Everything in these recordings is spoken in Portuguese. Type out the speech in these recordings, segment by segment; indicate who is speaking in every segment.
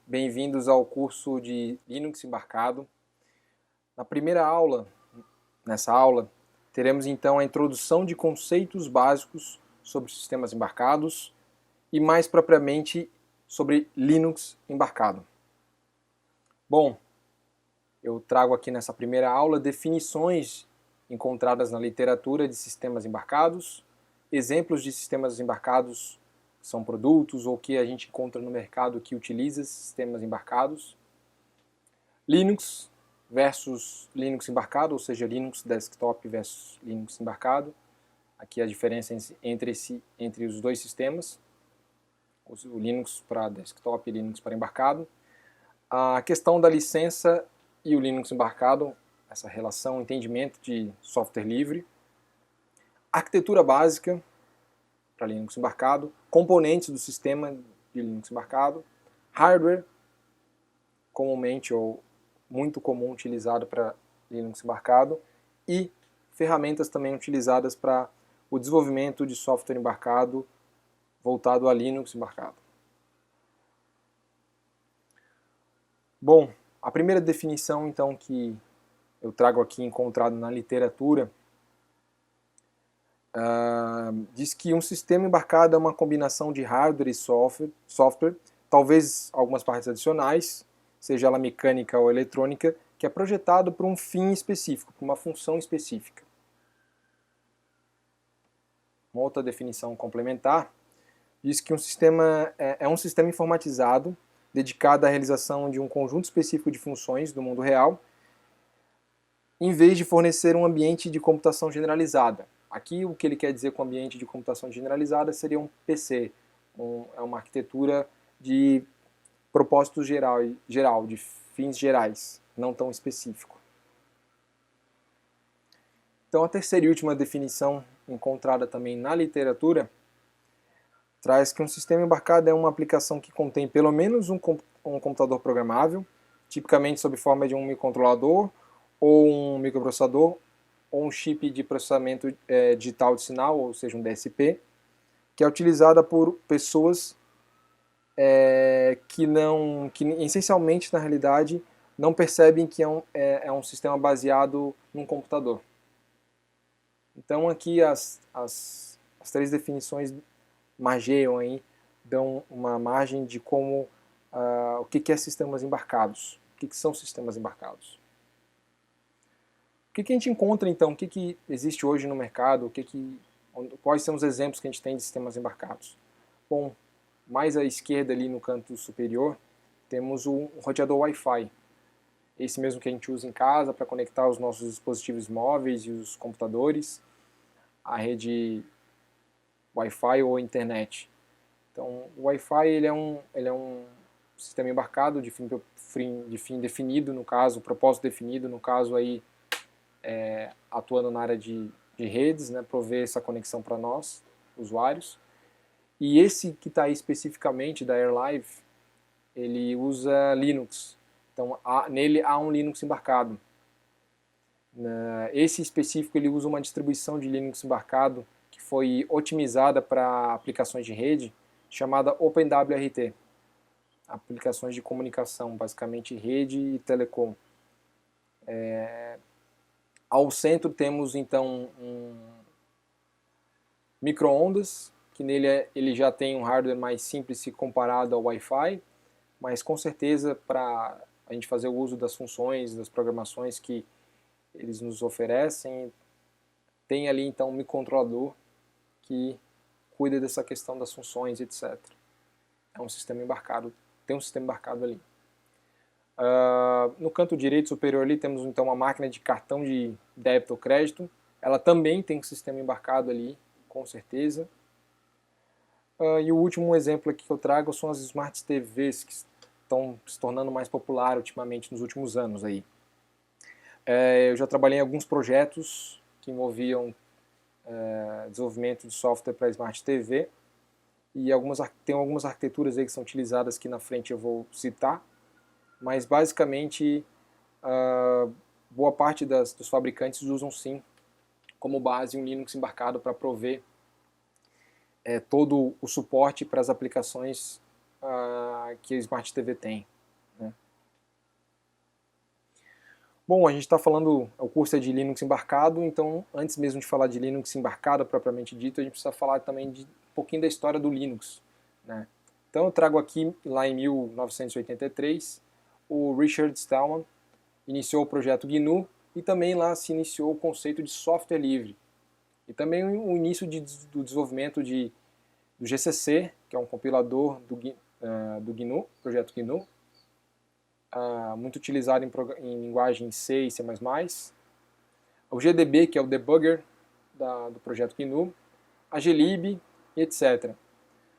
Speaker 1: bem-vindos ao curso de Linux embarcado. Na primeira aula, nessa aula, teremos então a introdução de conceitos básicos sobre sistemas embarcados e mais propriamente sobre Linux embarcado. Bom, eu trago aqui nessa primeira aula definições encontradas na literatura de sistemas embarcados, exemplos de sistemas embarcados que são produtos ou que a gente encontra no mercado que utiliza sistemas embarcados, Linux versus Linux embarcado, ou seja, Linux desktop versus Linux embarcado. Aqui a diferença entre os dois sistemas, o Linux para desktop e Linux para embarcado. A questão da licença e o Linux embarcado, essa relação, entendimento de software livre. Arquitetura básica para Linux embarcado, componentes do sistema de Linux embarcado, hardware, comumente ou muito comum utilizado para Linux embarcado, e ferramentas também utilizadas para o desenvolvimento de software embarcado voltado a Linux embarcado. Bom, a primeira definição então que eu trago aqui encontrado na literatura diz que um sistema embarcado é uma combinação de hardware e software, talvez algumas partes adicionais, seja ela mecânica ou eletrônica, que é projetado para um fim específico, para uma função específica. Uma outra definição complementar diz que um sistema é um sistema informatizado dedicado à realização de um conjunto específico de funções do mundo real, em vez de fornecer um ambiente de computação generalizada. Aqui o que ele quer dizer com ambiente de computação generalizada seria um PC, é uma arquitetura de propósito geral, de fins gerais, não tão específico. Então a terceira e última definição encontrada também na literatura traz que um sistema embarcado é uma aplicação que contém pelo menos um computador programável, tipicamente sob forma de um microcontrolador ou um microprocessador ou um chip de processamento digital de sinal, ou seja, um DSP, que é utilizada por pessoas que essencialmente, na realidade, não percebem que é um sistema baseado num computador. Então aqui as três definições margeiam aí, dão uma margem de como o que é sistemas embarcados, o que são sistemas embarcados. O que a gente encontra então, o que existe hoje no mercado, quais são os exemplos que a gente tem de sistemas embarcados? Bom, mais à esquerda ali no canto superior, temos um roteador Wi-Fi, esse mesmo que a gente usa em casa para conectar os nossos dispositivos móveis e os computadores à rede Wi-Fi ou internet. Então, o Wi-Fi ele é um sistema embarcado de fim definido, no caso, propósito definido, no caso aí atuando na área de redes, né, prover essa conexão para nós, usuários. E esse que está aí especificamente da AirLive, ele usa Linux. Então, nele há um Linux embarcado. Esse específico ele usa uma distribuição de Linux embarcado que foi otimizada para aplicações de rede, chamada OpenWRT. Aplicações de comunicação, basicamente rede e telecom. Ao centro temos então um micro-ondas, que nele ele já tem um hardware mais simples se comparado ao Wi-Fi, mas com certeza para a gente fazer o uso das funções, das programações que eles nos oferecem, tem ali então um microcontrolador que cuida dessa questão das funções, etc. É um sistema embarcado, tem um sistema embarcado ali. No canto direito superior ali temos então uma máquina de cartão de débito ou crédito. Ela também tem um sistema embarcado ali, com certeza. E o último exemplo aqui que eu trago são as Smart TVs, que estão se tornando mais popular ultimamente nos últimos anos aí. Eu já trabalhei em alguns projetos que envolviam desenvolvimento de software para Smart TV e tem algumas arquiteturas aí que são utilizadas que na frente eu vou citar, mas basicamente boa parte dos fabricantes usam sim como base um Linux embarcado para prover todo o suporte para as aplicações que a Smart TV tem. Bom, a gente está falando, o curso é de Linux embarcado, então antes mesmo de falar de Linux embarcado propriamente dito, a gente precisa falar também de um pouquinho da história do Linux, né? Então eu trago aqui, lá em 1983, o Richard Stallman iniciou o projeto GNU e também lá se iniciou o conceito de software livre. E também o início do desenvolvimento do GCC, que é um compilador do GNU, projeto GNU, muito utilizado em linguagem C e C++, o GDB, que é o debugger do projeto GNU, a glib, etc.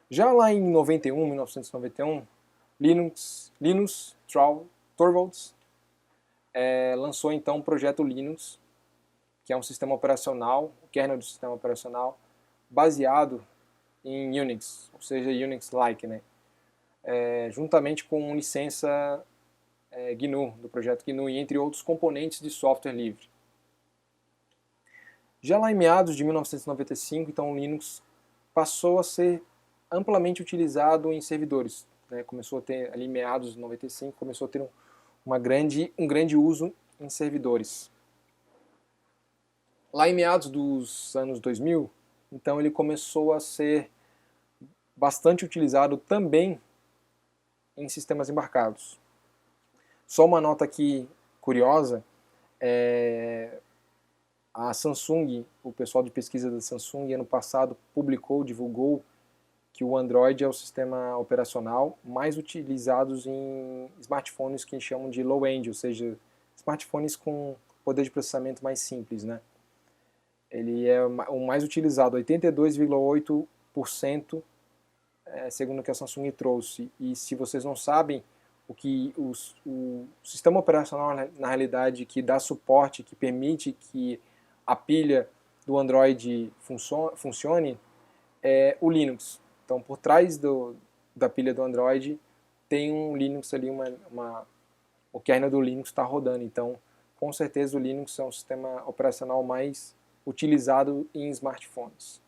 Speaker 1: Já lá em 1991, Linus Torvalds lançou então o projeto Linux, que é um sistema operacional, o kernel do sistema operacional, baseado em Unix, ou seja, Unix-like, né? Juntamente com licença GNU, do projeto GNU, e entre outros componentes de software livre. Já lá em meados de 1995, então o Linux passou a ser amplamente utilizado em servidores, né? Começou a ter, ali em meados de 95, começou a ter um grande uso em servidores. Lá em meados dos anos 2000, então ele começou a ser bastante utilizado também em sistemas embarcados. Só uma nota aqui curiosa, a Samsung, o pessoal de pesquisa da Samsung, ano passado divulgou que o Android é o sistema operacional mais utilizado em smartphones que chamam de low-end, ou seja, smartphones com poder de processamento mais simples, né? Ele é o mais utilizado, 82,8%, segundo o que a Samsung trouxe. E se vocês não sabem, o sistema operacional, na realidade, que dá suporte, que permite que a pilha do Android funcione, é o Linux. Então, por trás da pilha do Android, tem um Linux ali, o kernel do Linux está rodando. Então, com certeza, o Linux é um sistema operacional mais utilizado em smartphones.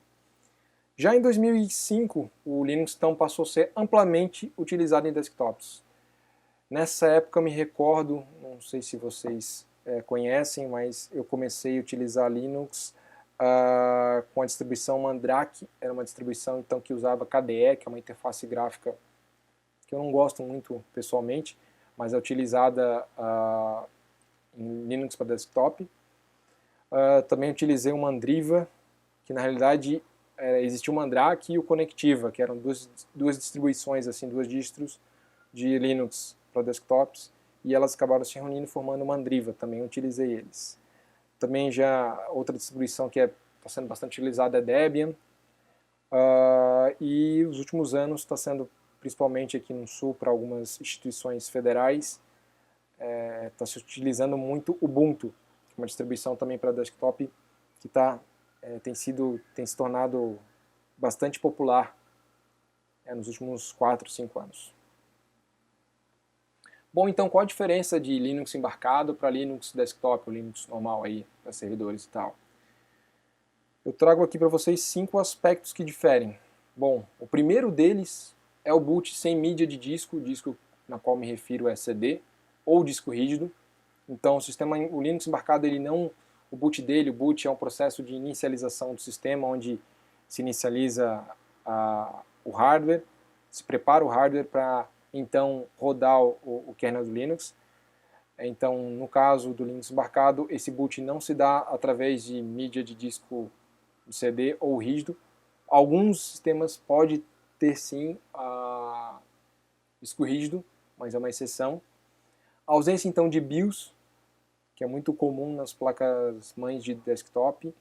Speaker 1: Já em 2005, o Linux então passou a ser amplamente utilizado em desktops. Nessa época eu me recordo, não sei se vocês conhecem, mas eu comecei a utilizar Linux com a distribuição Mandrake. Era uma distribuição então que usava KDE, que é uma interface gráfica que eu não gosto muito pessoalmente, mas é utilizada em Linux para desktop. Também utilizei o Mandriva, que na realidade existia o Mandrake e o Conectiva, que eram duas distribuições, assim, duas distros de Linux para desktops, e elas acabaram se reunindo formando o Mandriva, também utilizei eles. Também já outra distribuição que está sendo bastante utilizada é Debian, e os últimos anos está sendo, principalmente aqui no Sul, para algumas instituições federais, está se utilizando muito Ubuntu, que é uma distribuição também para desktop que tem se tornado bastante popular nos últimos 4, 5 anos. Bom, então qual a diferença de Linux embarcado para Linux desktop, ou Linux normal aí, para servidores e tal? Eu trago aqui para vocês 5 aspectos que diferem. Bom, o primeiro deles é o boot sem mídia de disco, o disco na qual me refiro é CD, ou disco rígido. Então o Linux embarcado, o boot é um processo de inicialização do sistema, onde se inicializa o hardware, se prepara o hardware para então rodar o kernel do Linux. Então, no caso do Linux embarcado, esse boot não se dá através de mídia de disco CD ou rígido. Alguns sistemas podem ter sim disco rígido, mas é uma exceção. A ausência então de BIOS, que é muito comum nas placas mães de desktop.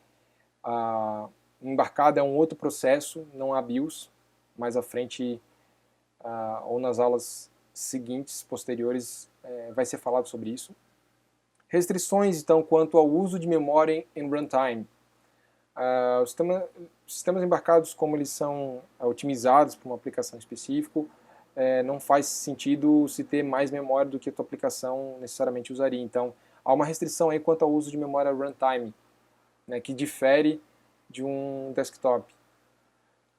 Speaker 1: Embarcado é um outro processo, não há BIOS. Mais à frente, ou nas aulas seguintes, posteriores, vai ser falado sobre isso. Restrições, então, quanto ao uso de memória em runtime. Os sistemas embarcados, como eles são otimizados para uma aplicação específica, não faz sentido se ter mais memória do que a tua aplicação necessariamente usaria. Então, há uma restrição aí quanto ao uso de memória runtime, né, que difere de um desktop.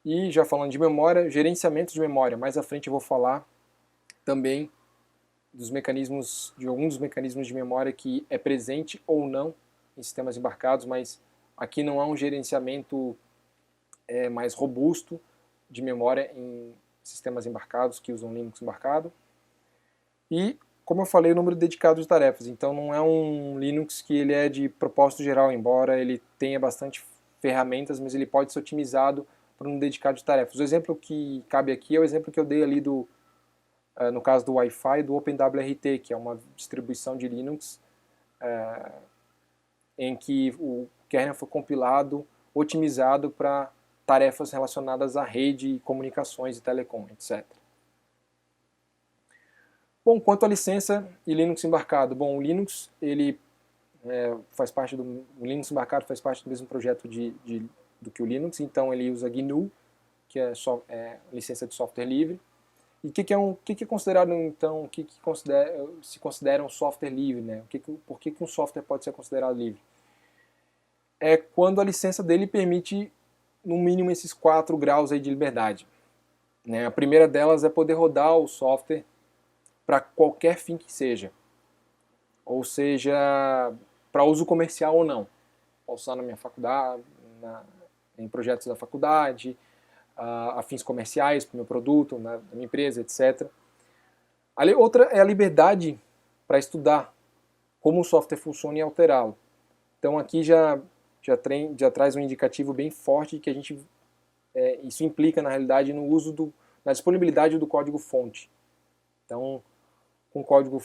Speaker 1: E já falando de memória, gerenciamento de memória. Mais à frente eu vou falar também dos mecanismos, de alguns dos mecanismos de memória que é presente ou não em sistemas embarcados, mas aqui não há um gerenciamento mais robusto de memória em sistemas embarcados que usam Linux embarcado. E, como eu falei, o número dedicado de tarefas. Então não é um Linux que ele é de propósito geral, embora ele tenha bastante ferramentas, mas ele pode ser otimizado para um dedicado de tarefas. O exemplo que cabe aqui é o exemplo que eu dei ali no caso do Wi-Fi, do OpenWRT, que é uma distribuição de Linux em que o kernel foi compilado, otimizado para tarefas relacionadas à rede, comunicações e telecom, etc. Bom, quanto à licença e Linux embarcado, bom, o Linux ele faz parte o Linux embarcado faz parte do mesmo projeto do que o Linux, então ele usa GNU, que é licença de software livre. E o que é considerado então, se considera um software livre, né? Por que um software pode ser considerado livre? É quando a licença dele permite no mínimo esses 4 graus aí de liberdade, né? A primeira delas é poder rodar o software para qualquer fim que seja, ou seja, para uso comercial ou não. Posso usar na minha faculdade, em projetos da faculdade, a fins comerciais para o meu produto, na minha empresa, etc. Outra é a liberdade para estudar como o software funciona e alterá-lo. Então aqui já traz um indicativo bem forte que isso implica, na realidade, no uso na disponibilidade do código-fonte. Então, com o código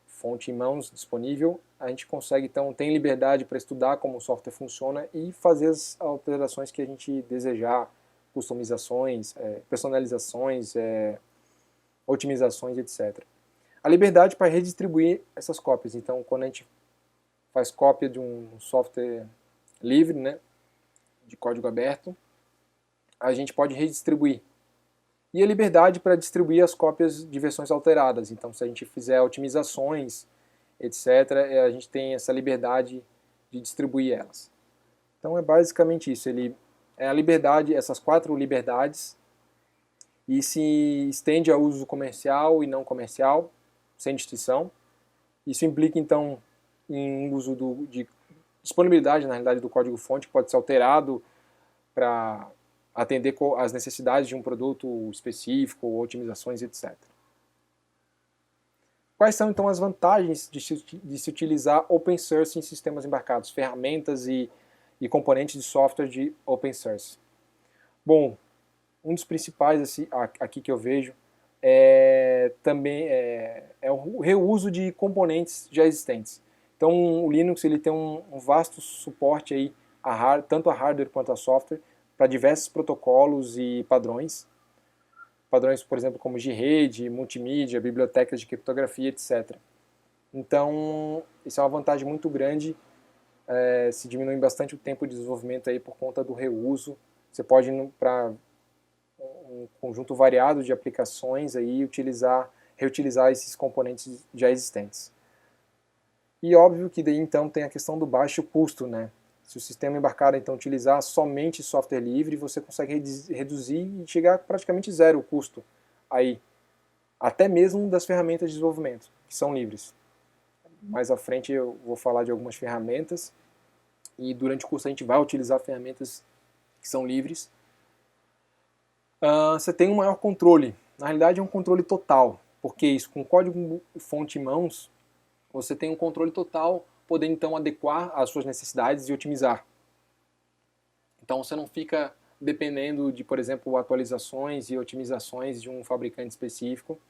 Speaker 1: fonte em mãos disponível, a gente consegue, então, tem liberdade para estudar como o software funciona e fazer as alterações que a gente desejar, customizações, personalizações, otimizações, etc. A liberdade para redistribuir essas cópias. Então, quando a gente faz cópia de um software livre, né, de código aberto, a gente pode redistribuir. E a liberdade para distribuir as cópias de versões alteradas. Então, se a gente fizer otimizações, etc., a gente tem essa liberdade de distribuir elas. Então, é basicamente isso. Ele é a liberdade, essas 4 liberdades, e se estende a uso comercial e não comercial, sem distinção. Isso implica, então, em uso de disponibilidade, na realidade, do código-fonte, que pode ser alterado para atender às necessidades de um produto específico, otimizações, etc. Quais são, então, as vantagens de se utilizar open source em sistemas embarcados, ferramentas e componentes de software de open source? Bom, um dos principais aqui que eu vejo também é o reuso de componentes já existentes. Então, o Linux ele tem um vasto suporte aí tanto a hardware quanto a software para diversos protocolos e padrões. Padrões, por exemplo, como de rede, multimídia, bibliotecas de criptografia, etc. Então, isso é uma vantagem muito grande, se diminui bastante o tempo de desenvolvimento aí por conta do reuso. Você pode ir para um conjunto variado de aplicações aí reutilizar esses componentes já existentes. E óbvio que daí então tem a questão do baixo custo, né? Se o sistema embarcado então utilizar somente software livre, você consegue reduzir e chegar a praticamente zero o custo aí, até mesmo das ferramentas de desenvolvimento, que são livres. Mais à frente eu vou falar de algumas ferramentas e durante o curso a gente vai utilizar ferramentas que são livres. Você tem um maior controle, na realidade é um controle total, porque isso, com código-fonte em mãos, você tem um controle total, podendo então adequar às suas necessidades e otimizar. Então você não fica dependendo de, por exemplo, atualizações e otimizações de um fabricante específico,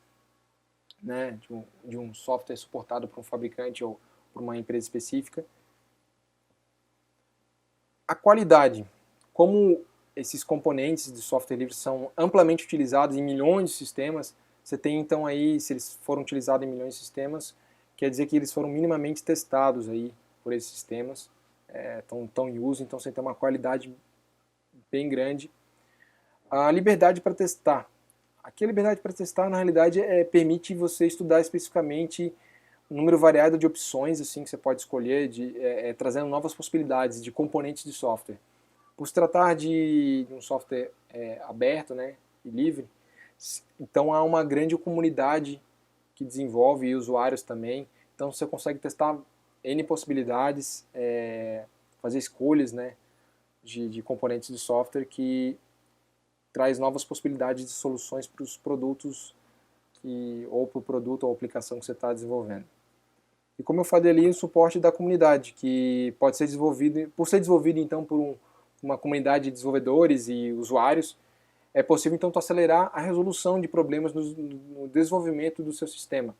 Speaker 1: né, de um software suportado por um fabricante ou por uma empresa específica. A qualidade, como esses componentes de software livre são amplamente utilizados em milhões de sistemas, você tem então aí, se eles foram utilizados em milhões de sistemas, quer dizer que eles foram minimamente testados aí por esses sistemas, estão em uso, então você tem uma qualidade bem grande. A liberdade para testar. Aqui a liberdade para testar, na realidade, permite você estudar especificamente um número variado de opções assim que você pode escolher, trazendo novas possibilidades de componentes de software. Por se tratar de um software aberto, né, e livre, então há uma grande comunidade que desenvolve e usuários também. Então você consegue testar N possibilidades, fazer escolhas, né, de componentes de software que traz novas possibilidades de soluções para os produtos ou para o produto ou aplicação que você está desenvolvendo. E como eu falei ali, o suporte da comunidade, que pode ser desenvolvido, por ser desenvolvido então por uma comunidade de desenvolvedores e usuários, é possível então acelerar a resolução de problemas no desenvolvimento do seu sistema,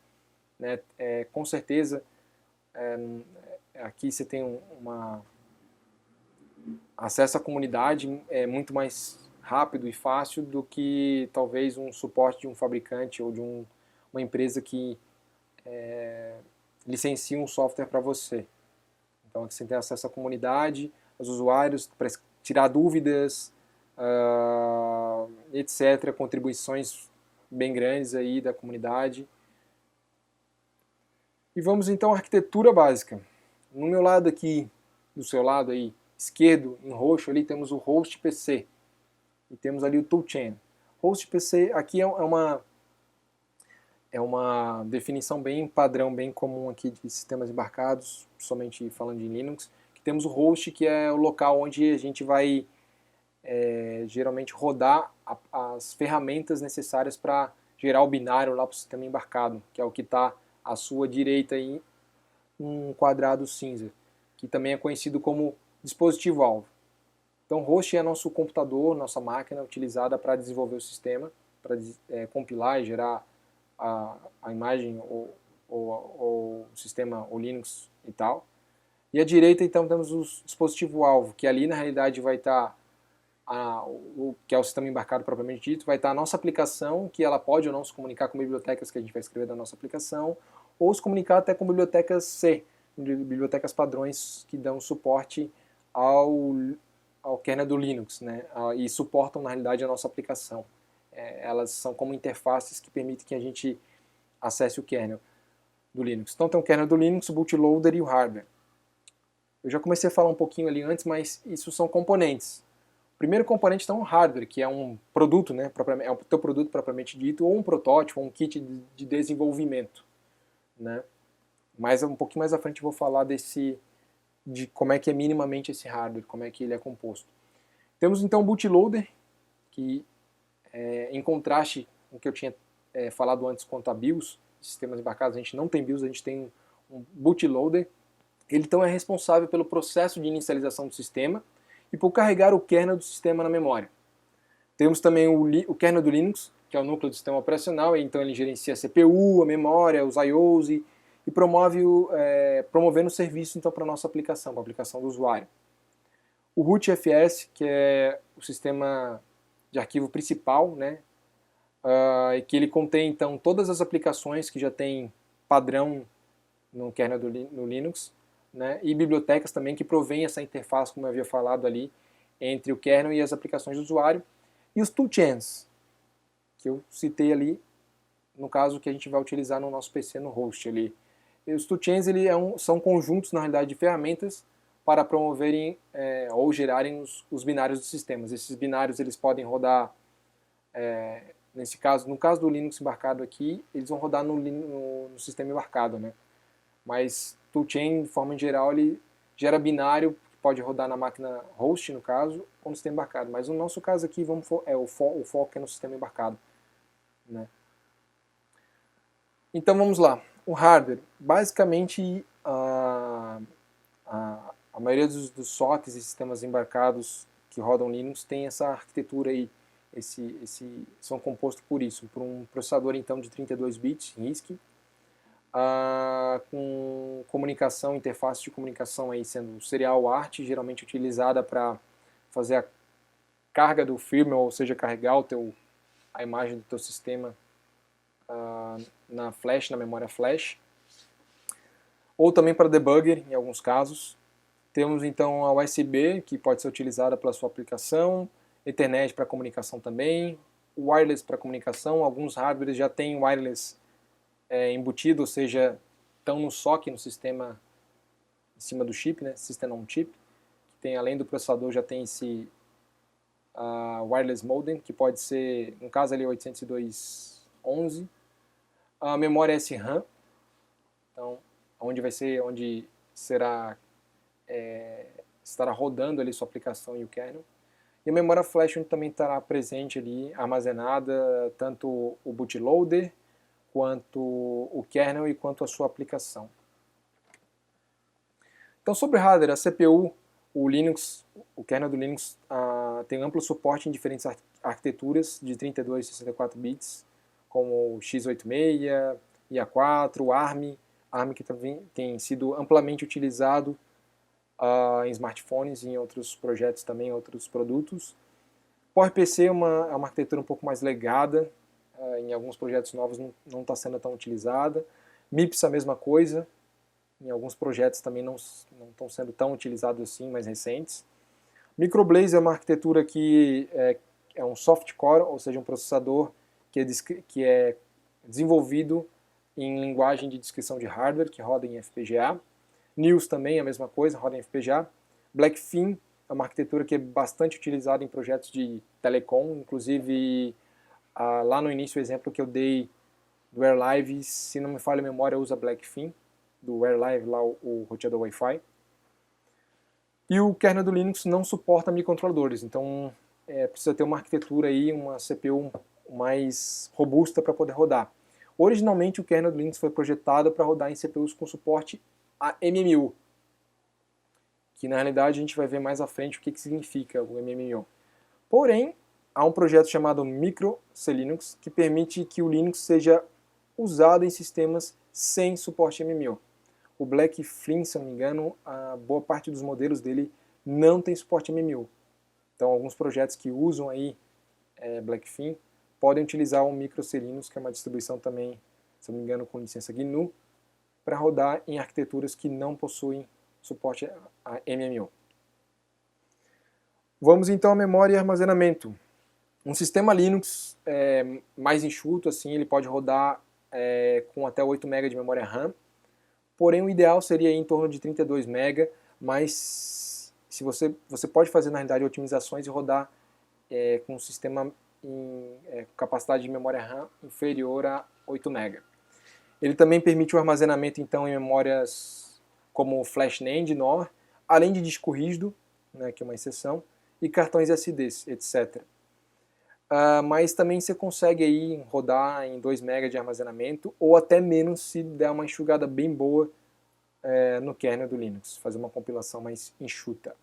Speaker 1: né? Com certeza, aqui você tem acesso à comunidade muito mais rápido e fácil do que talvez um suporte de um fabricante ou de uma empresa que licencia um software para você. Então aqui você tem acesso à comunidade, aos usuários, para tirar dúvidas, etc. Contribuições bem grandes aí da comunidade. E vamos então à arquitetura básica. No meu lado aqui, do seu lado aí, esquerdo, em roxo, ali temos o host PC. E temos ali o toolchain. Host PC aqui é uma definição bem padrão, bem comum aqui de sistemas embarcados, somente falando de Linux. Que temos o host, que é o local onde a gente vai geralmente rodar as ferramentas necessárias para gerar o binário lá para o sistema embarcado, que é o que está à sua direita aí, um quadrado cinza, que também é conhecido como dispositivo-alvo. Então, host é nosso computador, nossa máquina utilizada para desenvolver o sistema, para compilar e gerar a imagem ou o sistema, o Linux e tal. E à direita, então, temos o dispositivo-alvo, que ali, na realidade, vai estar que é o sistema embarcado propriamente dito, vai estar a nossa aplicação, que ela pode ou não se comunicar com bibliotecas que a gente vai escrever da nossa aplicação, ou se comunicar até com bibliotecas C, bibliotecas padrões que dão suporte ao kernel do Linux, né? E suportam, na realidade, a nossa aplicação. Elas são como interfaces que permitem que a gente acesse o kernel do Linux. Então tem o kernel do Linux, o bootloader e o hardware. Eu já comecei a falar um pouquinho ali antes, mas isso são componentes. O primeiro componente então, é o hardware, que é um produto, né, é o teu produto propriamente dito, ou um protótipo, ou um kit de desenvolvimento, né? Mas um pouquinho mais à frente eu vou falar de como é que é minimamente esse hardware, como é que ele é composto. Temos então o bootloader, que em contraste com o que eu tinha falado antes quanto a BIOS, sistemas embarcados, a gente não tem BIOS, a gente tem um bootloader. Ele então é responsável pelo processo de inicialização do sistema e por carregar o kernel do sistema na memória. Temos também o kernel do Linux, que é o núcleo do sistema operacional, e então ele gerencia a CPU, a memória, os IOs e promovendo o serviço então, para a nossa aplicação, para a aplicação do usuário. O rootfs, que é o sistema de arquivo principal, né, que ele contém então todas as aplicações que já tem padrão no kernel no Linux, né, e bibliotecas também que provêm essa interface, como eu havia falado ali, entre o kernel e as aplicações do usuário. E os toolchains, que eu citei ali, no caso que a gente vai utilizar no nosso PC no host ali. E os toolchains são conjuntos, na realidade, de ferramentas para promoverem ou gerarem os binários dos sistemas. Esses binários eles podem rodar, no caso do Linux embarcado aqui, eles vão rodar no sistema embarcado, né? Mas toolchain, de forma geral, ele gera binário, que pode rodar na máquina host, no caso, ou no sistema embarcado. Mas no nosso caso aqui, o foco é no sistema embarcado, né? Então vamos lá. O hardware, basicamente, a maioria dos SOCs e sistemas embarcados que rodam Linux tem essa arquitetura aí, são compostos por isso, por um processador então de 32 bits, RISC, com comunicação, interface de comunicação aí sendo serial ART, geralmente utilizada para fazer a carga do firmware, ou seja, carregar a imagem do teu sistema na flash, na memória flash, ou também para debugger em alguns casos. Temos então a USB, que pode ser utilizada pela sua aplicação, Ethernet para comunicação também, wireless para comunicação, alguns hardwares já têm wireless embutido, ou seja, estão no SoC, no sistema em cima do chip, né, System on Chip, que tem, além do processador, já tem esse wireless modem, que pode ser, no caso ali, 802.11, a memória SRAM, então onde estará rodando ali sua aplicação e o kernel. E a memória flash onde também estará presente ali, armazenada, tanto o bootloader, quanto o kernel e quanto a sua aplicação. Então sobre hardware, a CPU, o kernel do Linux tem amplo suporte em diferentes arquiteturas de 32 e 64 bits, como o x86, IA4, ARM que também tem sido amplamente utilizado em smartphones e em outros projetos também, em outros produtos. PowerPC é uma arquitetura um pouco mais legada, em alguns projetos novos não está sendo tão utilizada. MIPS a mesma coisa, em alguns projetos também não estão sendo tão utilizados assim, mais recentes. Microblaze é uma arquitetura que é um soft core, ou seja, um processador que é desenvolvido em linguagem de descrição de hardware, que roda em FPGA. NIOS também é a mesma coisa, roda em FPGA. Blackfin é uma arquitetura que é bastante utilizada em projetos de telecom, inclusive lá no início o exemplo que eu dei do AirLive, se não me falha a memória, usa Blackfin, do AirLive, lá o roteador Wi-Fi. E o kernel do Linux não suporta microcontroladores, então precisa ter uma arquitetura aí, uma CPU mais robusta para poder rodar. Originalmente o kernel do Linux foi projetado para rodar em CPUs com suporte a MMU, que na realidade a gente vai ver mais à frente o que significa o MMU. Porém, há um projeto chamado MicroCLinux que permite que o Linux seja usado em sistemas sem suporte MMU. O Blackfin, se não me engano, a boa parte dos modelos dele não tem suporte MMU. Então, alguns projetos que usam aí Blackfin podem utilizar o MicroCLinux, que é uma distribuição também, se não me engano, com licença GNU, para rodar em arquiteturas que não possuem suporte a MMU. Vamos então à memória e armazenamento. Um sistema Linux mais enxuto, assim, ele pode rodar com até 8 MB de memória RAM, porém o ideal seria em torno de 32 MB, mas se você pode fazer na realidade otimizações e rodar com um sistema em capacidade de memória RAM inferior a 8 MB. Ele também permite o armazenamento então em memórias como Flash NAND, NOR, além de disco rígido, né, que é uma exceção, e cartões SDs, etc. Mas também você consegue aí rodar em 2 MB de armazenamento ou até menos se der uma enxugada bem boa no kernel do Linux, fazer uma compilação mais enxuta.